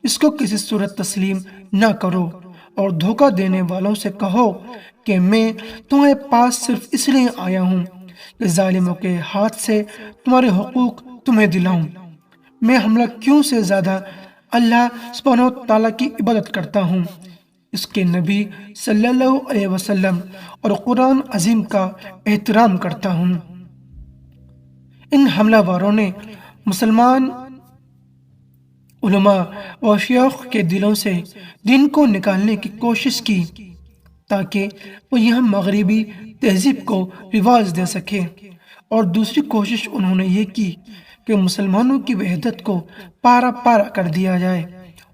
اس کو کسی صورت تسلیم نہ کرو اور دھوکہ دینے والوں سے کہو کہ میں تمہارے پاس صرف اس لیے آیا ہوں کہ ظالموں کے ہاتھ سے تمہارے حقوق تمہیں دلاؤں۔ میں حملہ کیوں سے زیادہ اللہ سبحانہ و تعالیٰ کی عبادت کرتا ہوں، اس کے نبی صلی اللہ علیہ وسلم اور قرآن عظیم کا احترام کرتا ہوں۔ ان حملہ واروں نے مسلمان علماء و شیوخ کے دلوں سے دین کو نکالنے کی کوشش کی تاکہ وہ یہاں مغربی تہذیب کو رواج دے سکے، اور دوسری کوشش انہوں نے یہ کی کہ مسلمانوں کی وحدت کو پارا پارا کر دیا جائے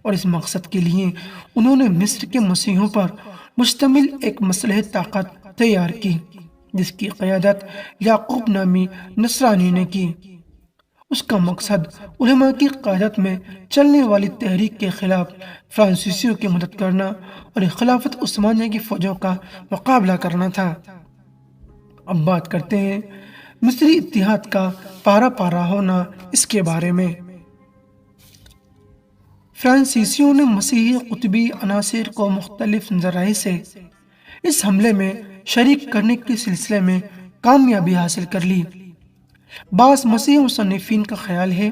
اور اس مقصد کے لیے انہوں نے مصر کے مسیحوں پر مشتمل ایک مسلح طاقت تیار کی جس کی قیادت یعقوب نامی نصرانی نے کی۔ اس کا مقصد علماء کی قیادت میں چلنے والی تحریک کے خلاف فرانسیسیوں کی مدد کرنا اور خلافت عثمانیہ کی فوجوں کا مقابلہ کرنا تھا۔ اب بات کرتے ہیں مصری اتحاد کا پارا پارا ہونا اس کے بارے میں۔ فرانسیسیوں نے مسیحی قطبی عناصر کو مختلف ذرائع سے اس حملے میں شریک کرنے کے سلسلے میں کامیابی حاصل کر لی۔ بعض مسیحی مصنفین کا خیال ہے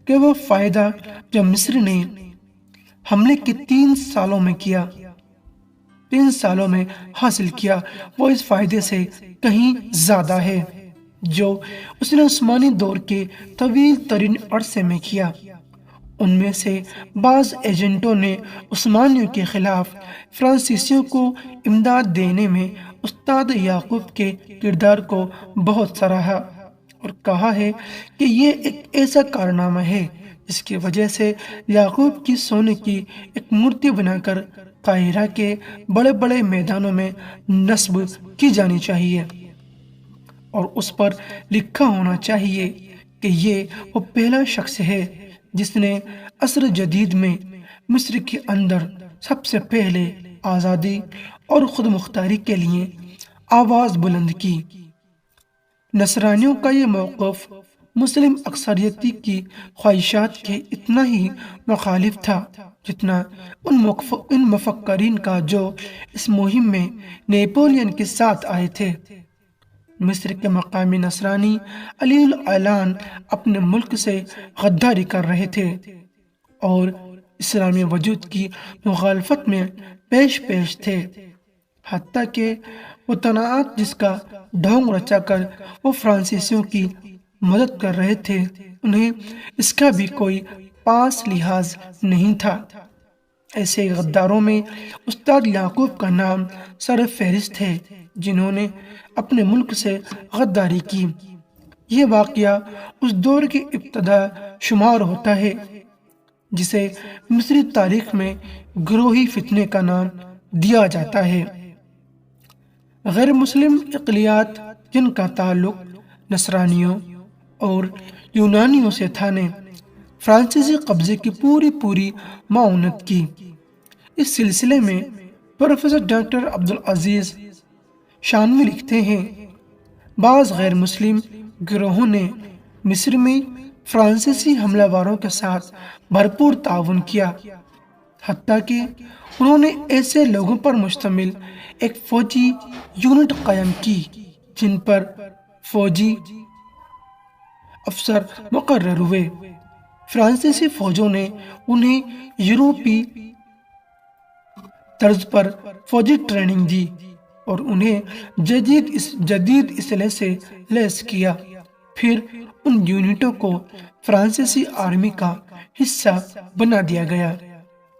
کہ وہ فائدہ جو مصر نے حملے کے 3 سالوں میں حاصل کیا وہ اس فائدے سے کہیں زیادہ ہے جو اس نے عثمانی دور کے طویل ترین عرصے میں کیا۔ ان میں سے بعض ایجنٹوں نے عثمانیوں کے خلاف فرانسیسیوں کو امداد دینے میں استاد یعقوب کے کردار کو بہت سراہا اور کہا ہے کہ یہ ایک ایسا کارنامہ ہے جس کی وجہ سے یعقوب کی سونے کی ایک مورتی بنا کر قاہرہ کے بڑے بڑے میدانوں میں نصب کی جانی چاہیے اور اس پر لکھا ہونا چاہیے کہ یہ وہ پہلا شخص ہے جس نے عصر جدید میں مصر کے اندر سب سے پہلے آزادی اور خود مختاری کے لیے آواز بلند کی۔ نصرانیوں کا یہ موقف مسلم اکثریتی کی خواہشات کے اتنا ہی مخالف تھا جتنا ان مفکرین کا جو اس مہم میں نیپولین کے ساتھ آئے تھے۔ مصر کے مقامی نصرانی علی الاعلان اپنے ملک سے غداری کر رہے تھے اور اسلامی وجود کی مخالفت میں پیش تھے، حتیٰ کہ وہ تنازعات جس کا ڈھونگ رچا کر وہ فرانسیسیوں کی مدد کر رہے تھے انہیں اس کا بھی کوئی پاس لحاظ نہیں تھا۔ ایسے غداروں میں استاد یعقوب کا نام سر فہرست ہے جنہوں نے اپنے ملک سے غداری کی۔ یہ واقعہ اس دور کی ابتدا شمار ہوتا ہے جسے مصری تاریخ میں گروہی فتنے کا نام دیا جاتا ہے۔ غیر مسلم اقلیت جن کا تعلق نصرانیوں اور یونانیوں سے تھا نے فرانسیسی قبضے کی پوری معاونت کی۔ اس سلسلے میں پروفیسر ڈاکٹر عبدالعزیز شانوی لکھتے ہیں بعض غیر مسلم گروہوں نے مصر میں فرانسیسی حملہ واروں کے ساتھ بھرپور تعاون کیا، حتیٰ کہ انہوں نے ایسے لوگوں پر مشتمل ایک فوجی یونٹ قائم کی جن پر فوجی افسر مقرر ہوئے۔ فرانسیسی فوجوں نے انہیں یورپی طرز پر فوجی ٹریننگ دی اور انہیں جدید اسلحے سے لیس کیا۔ پھر ان یونٹوں کو فرانسیسی آرمی کا حصہ بنا دیا گیا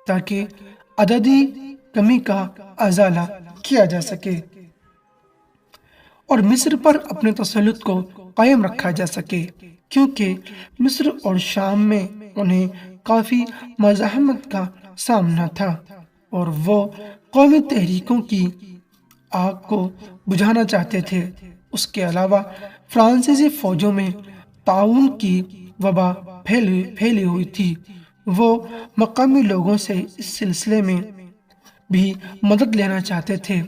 تاکہ عددی کمی کا ازالہ کیا جا سکے اور مصر پر اپنے تسلط کو قائم رکھا جا سکے، کیونکہ مصر اور شام میں انہیں کافی مزاحمت کا سامنا تھا اور وہ قومی تحریکوں کی آگ کو بجھانا چاہتے تھے۔ اس کے علاوہ فرانسیسی فوجوں میں تعاون کی وبا پھیلی ہوئی تھی۔ وہ مقامی لوگوں سے اس سلسلے میں بھی مدد لینا چاہتے تھے۔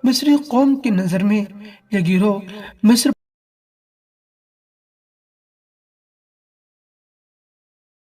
مصری قوم کی نظر میں یہ گروہ مصر